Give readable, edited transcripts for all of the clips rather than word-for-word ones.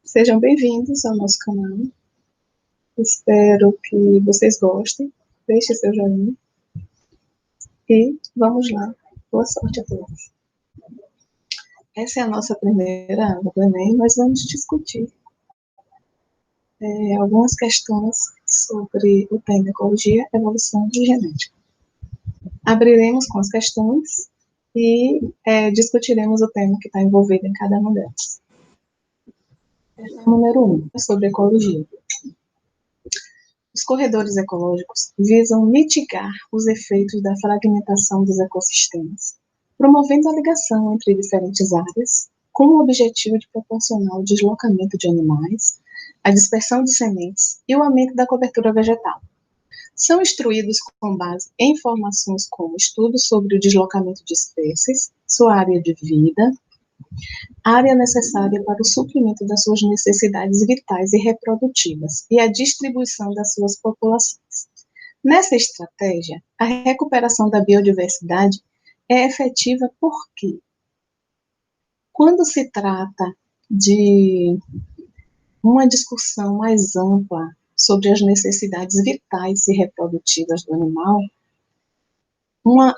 Sejam bem-vindos ao nosso canal. Espero que vocês gostem. Deixe seu joinha. E vamos lá. Boa sorte a todos. Essa é a nossa primeira aula do Enem. Nós vamos discutir algumas questões sobre o tema Ecologia, Evolução e Genética. Abriremos com as questões e discutiremos o tema que está envolvido em cada uma delas. Número 1, sobre ecologia. Os corredores ecológicos visam mitigar os efeitos da fragmentação dos ecossistemas, promovendo a ligação entre diferentes áreas, com o objetivo de proporcionar o deslocamento de animais, a dispersão de sementes e o aumento da cobertura vegetal. São instruídos com base em informações como estudos sobre o deslocamento de espécies, sua área de vida, área necessária para o suprimento das suas necessidades vitais e reprodutivas e a distribuição das suas populações. Nessa estratégia, a recuperação da biodiversidade é efetiva porque, quando se trata de uma discussão mais ampla sobre as necessidades vitais e reprodutivas do animal,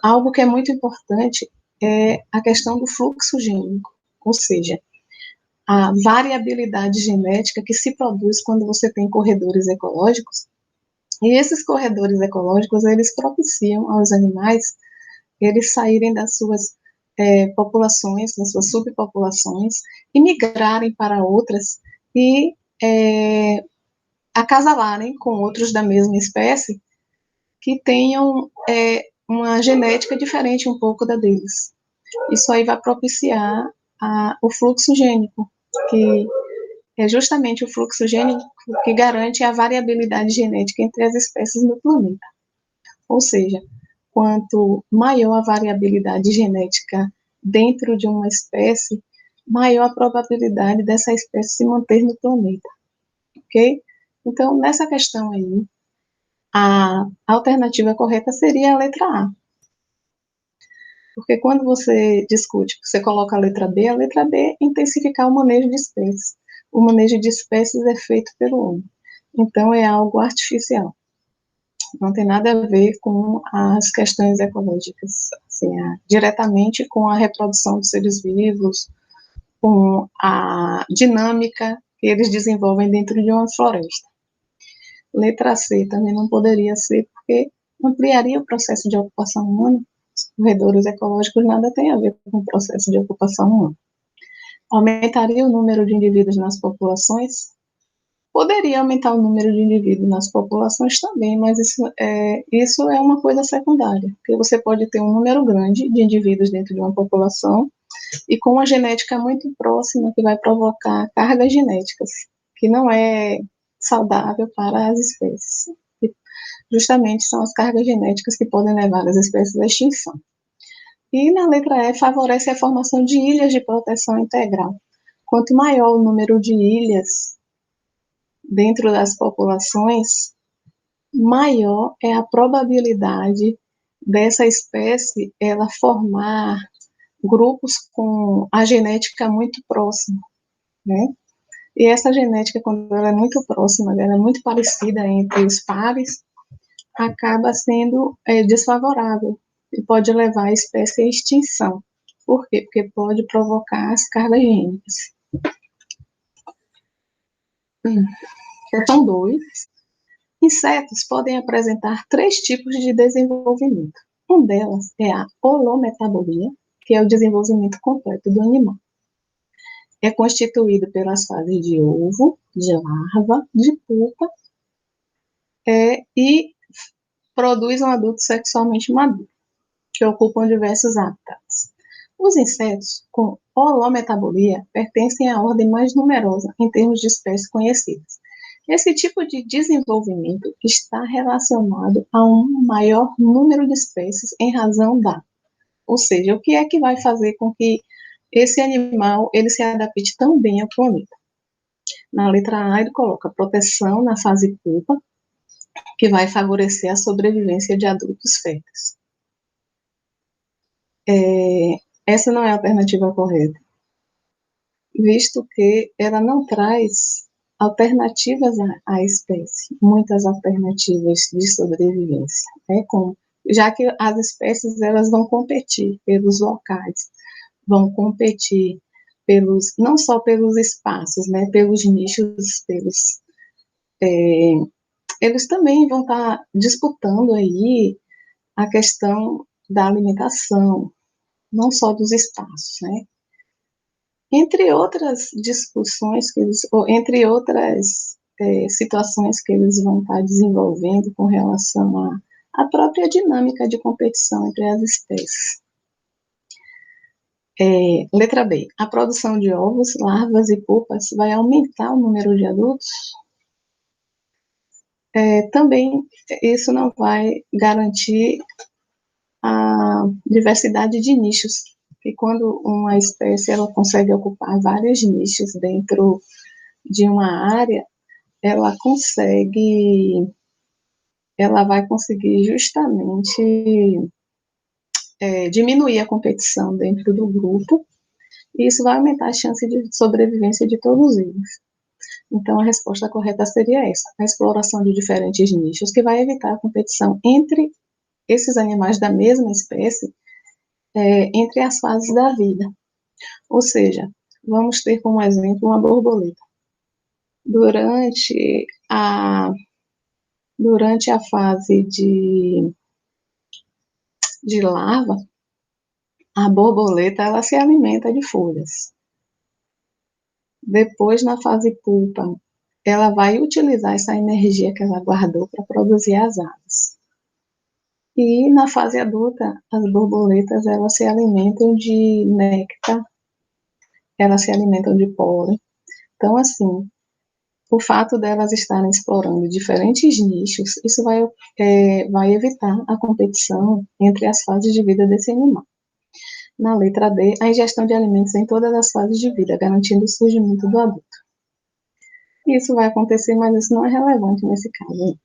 algo que é muito importante é a questão do fluxo gênico, ou seja, a variabilidade genética que se produz quando você tem corredores ecológicos, e esses corredores ecológicos, eles propiciam aos animais eles saírem das suas populações, das suas subpopulações, e migrarem para outras e acasalarem com outros da mesma espécie que tenham uma genética diferente um pouco da deles. Isso aí vai propiciar o fluxo gênico, que é justamente o fluxo gênico que garante a variabilidade genética entre as espécies no planeta. Ou seja, quanto maior a variabilidade genética dentro de uma espécie, maior a probabilidade dessa espécie se manter no planeta. Ok? Então, nessa questão aí, a alternativa correta seria a letra A. Porque quando você discute, você coloca a letra B é intensificar o manejo de espécies. O manejo de espécies é feito pelo homem. Então, é algo artificial. Não tem nada a ver com as questões ecológicas, assim, diretamente com a reprodução dos seres vivos, com a dinâmica que eles desenvolvem dentro de uma floresta. Letra C também não poderia ser, porque ampliaria o processo de ocupação humana. Os corredores ecológicos nada tem a ver com o processo de ocupação humana. Aumentaria o número de indivíduos nas populações? Poderia aumentar o número de indivíduos nas populações também, mas isso é uma coisa secundária, porque você pode ter um número grande de indivíduos dentro de uma população e com uma genética muito próxima que vai provocar cargas genéticas, que não é saudável para as espécies. Justamente são as cargas genéticas que podem levar as espécies à extinção. E na letra E, favorece a formação de ilhas de proteção integral. Quanto maior o número de ilhas dentro das populações, maior é a probabilidade dessa espécie ela formar grupos com a genética muito próxima, né? E essa genética, quando ela é muito próxima, ela é muito parecida entre os pares, acaba sendo desfavorável e pode levar a espécie à extinção. Por quê? Porque pode provocar as cargas gênicas. Questão 2. Insetos podem apresentar 3 tipos de desenvolvimento. Um delas é a holometabolia, que é o desenvolvimento completo do animal. É constituído pelas fases de ovo, de larva, de pupa e produz um adulto sexualmente maduro, que ocupam diversos hábitats. Os insetos com holometabolia pertencem à ordem mais numerosa em termos de espécies conhecidas. Esse tipo de desenvolvimento está relacionado a um maior número de espécies em razão ou seja, o que é que vai fazer com que esse animal ele se adapte tão bem ao planeta? Na letra A, ele coloca proteção na fase pupa, que vai favorecer a sobrevivência de adultos férteis. Essa não é a alternativa correta. visto que ela não traz alternativas à espécie, muitas alternativas de sobrevivência, né? Já que as espécies elas vão competir pelos locais, vão competir não só pelos espaços, né, pelos nichos, eles também vão estar disputando aí a questão da alimentação, não só dos espaços, né? Entre outras discussões ou entre outras situações que eles vão estar desenvolvendo com relação à própria dinâmica de competição entre as espécies. Letra B. A produção de ovos, larvas e pupas vai aumentar o número de adultos? Também isso não vai garantir a diversidade de nichos. E quando uma espécie ela consegue ocupar vários nichos dentro de uma área, ela vai conseguir justamente diminuir a competição dentro do grupo, e isso vai aumentar a chance de sobrevivência de todos eles. Então, a resposta correta seria essa: a exploração de diferentes nichos, que vai evitar a competição entre esses animais da mesma espécie, entre as fases da vida. Ou seja, vamos ter como exemplo uma borboleta. Durante a fase de larva, a borboleta ela se alimenta de folhas. Depois, na fase pupa, ela vai utilizar essa energia que ela guardou para produzir as asas. E na fase adulta, as borboletas elas se alimentam de néctar, elas se alimentam de pólen. Então, assim, o fato delas estarem explorando diferentes nichos, isso vai evitar a competição entre as fases de vida desse animal. Na letra D, a ingestão de alimentos em todas as fases de vida, garantindo o surgimento do adulto. Isso vai acontecer, mas isso não é relevante nesse caso.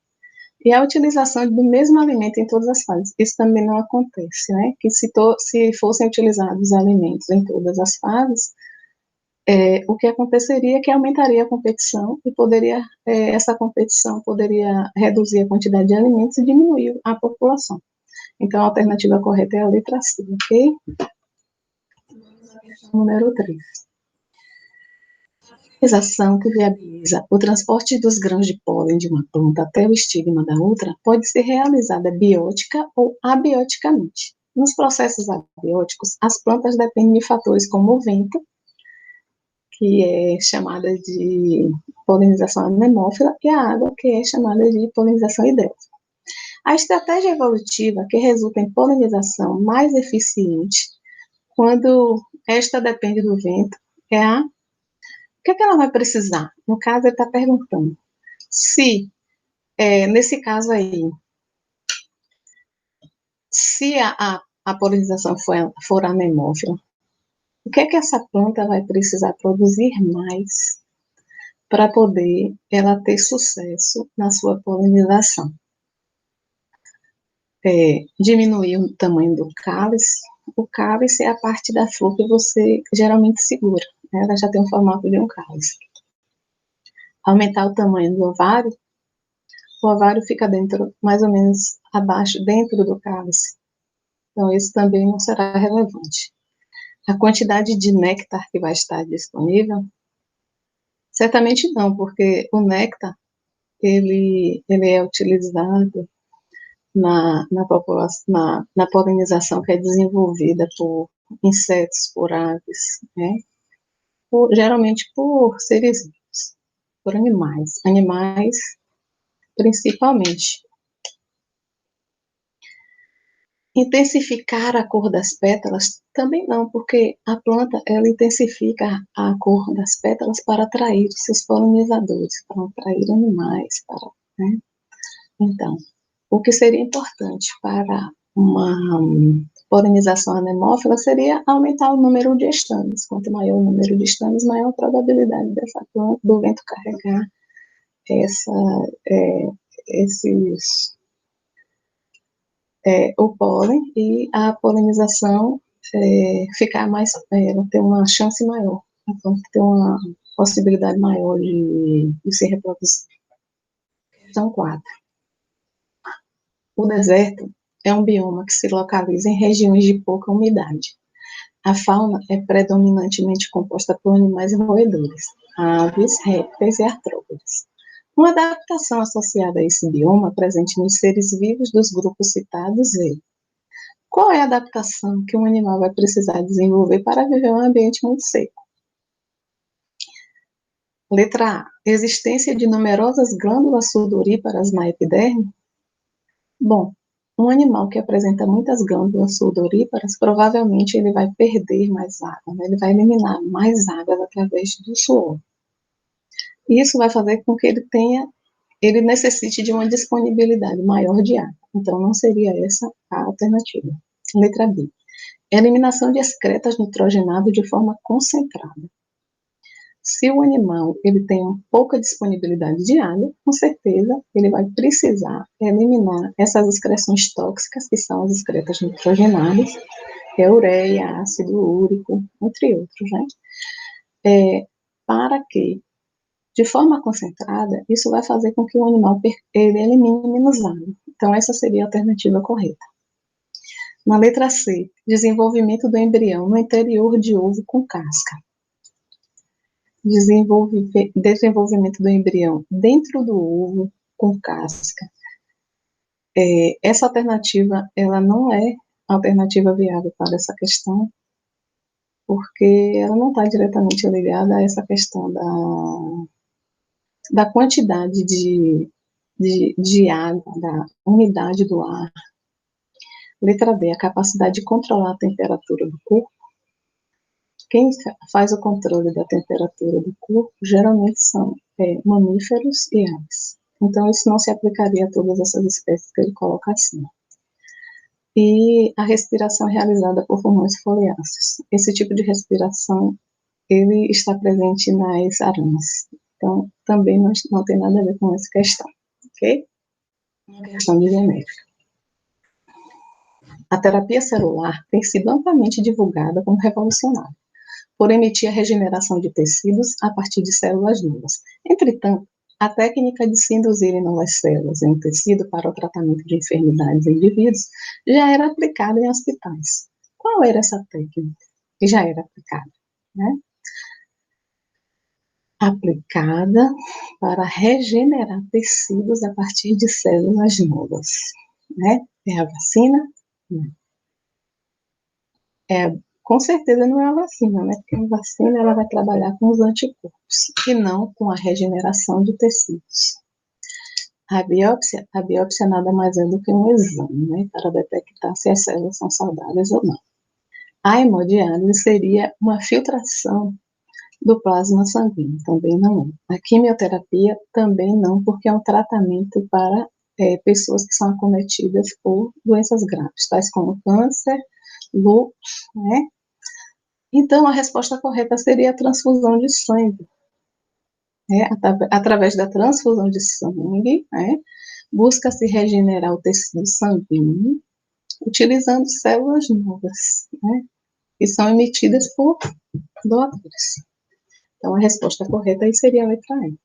E a utilização do mesmo alimento em todas as fases, isso também não acontece, né? Que se fossem utilizados alimentos em todas as fases, o que aconteceria é que aumentaria a competição e essa competição poderia reduzir a quantidade de alimentos e diminuir a população. Então, a alternativa correta é a letra C, ok? Número 3. A organização que viabiliza o transporte dos grãos de pólen de uma planta até o estigma da outra pode ser realizada biótica ou abioticamente. Nos processos abióticos, as plantas dependem de fatores como o vento, que é chamada de polinização anemófila, e a água, que é chamada de polinização hidrófila. A estratégia evolutiva que resulta em polinização mais eficiente, quando esta depende do vento, é o que ela vai precisar? No caso, ele está perguntando se, nesse caso aí, se a polinização for anemófila, o que essa planta vai precisar produzir mais para poder ela ter sucesso na sua polinização? Diminuir o tamanho do cálice. O cálice é a parte da flor que você geralmente segura, né? Ela já tem o formato de um cálice. Aumentar o tamanho do ovário. O ovário fica dentro, mais ou menos abaixo, dentro do cálice. Então, isso também não será relevante. A quantidade de néctar que vai estar disponível? Certamente não, porque o néctar, ele é utilizado na polinização que é desenvolvida por insetos, por aves, né? Geralmente por seres vivos, por animais principalmente. Intensificar a cor das pétalas? Também não, porque a planta ela intensifica a cor das pétalas para atrair os seus polinizadores, para atrair animais, né? Então, o que seria importante para uma polinização anemófila seria aumentar o número de estames. Quanto maior o número de estames, maior a probabilidade dessa planta, do vento carregar o pólen e a polinização ficar mais, ter uma chance maior então tem uma possibilidade maior de se reproduzir. Questão 4. O deserto é um bioma que se localiza em regiões de pouca umidade. A fauna é predominantemente composta por animais roedores, aves, répteis e artrópodes. Uma adaptação associada a esse bioma presente nos seres vivos dos grupos citados é: qual é a adaptação que um animal vai precisar desenvolver para viver em um ambiente muito seco? Letra A. Existência de numerosas glândulas sudoríparas na epiderme? Bom, um animal que apresenta muitas glândulas sudoríparas, provavelmente ele vai perder mais água, né? Ele vai eliminar mais água através do suor. Isso vai fazer com que ele necessite de uma disponibilidade maior de água. Então, não seria essa a alternativa. Letra B. Eliminação de excretas nitrogenadas de forma concentrada. Se o animal ele tem pouca disponibilidade de água, com certeza ele vai precisar eliminar essas excreções tóxicas, que são as excretas nitrogenadas, que é ureia, ácido úrico, entre outros, né? Para que, de forma concentrada, isso vai fazer com que o animal ele elimine menos água. Então, essa seria a alternativa correta. Na letra C, desenvolvimento do embrião no interior de ovo com casca. Desenvolvimento do embrião dentro do ovo com casca. Essa alternativa, ela não é alternativa viável para essa questão, porque ela não está diretamente ligada a essa questão da quantidade de água, da umidade do ar. Letra B, a capacidade de controlar a temperatura do corpo. Quem faz o controle da temperatura do corpo geralmente são mamíferos e aves. Então, isso não se aplicaria a todas essas espécies que ele coloca assim. E a respiração realizada por pulmões foliáceos. Esse tipo de respiração, ele está presente nas aranhas. Então, também não tem nada a ver com essa questão, ok? Uma questão de genética. A terapia celular tem sido amplamente divulgada como revolucionária, por emitir a regeneração de tecidos a partir de células novas. Entretanto, a técnica de se induzirem novas células em tecido para o tratamento de enfermidades em indivíduos já era aplicada em hospitais. Qual era essa técnica que já era aplicada? Né? Aplicada para regenerar tecidos a partir de células novas. Né? É a vacina? Não. Com certeza não é a vacina, né? Porque a vacina ela vai trabalhar com os anticorpos e não com a regeneração de tecidos. A biópsia nada mais é do que um exame, né? Para detectar se as células são saudáveis ou não. A hemodiálise seria uma filtração do plasma sanguíneo, também não é. A quimioterapia também não, porque é um tratamento para pessoas que são acometidas por doenças graves, tais como câncer, lúpus, né? Então, a resposta correta seria a transfusão de sangue. Através da transfusão de sangue, busca-se regenerar o tecido sanguíneo, utilizando células novas, que são emitidas por doadores. Então, a resposta correta aí seria a letra E.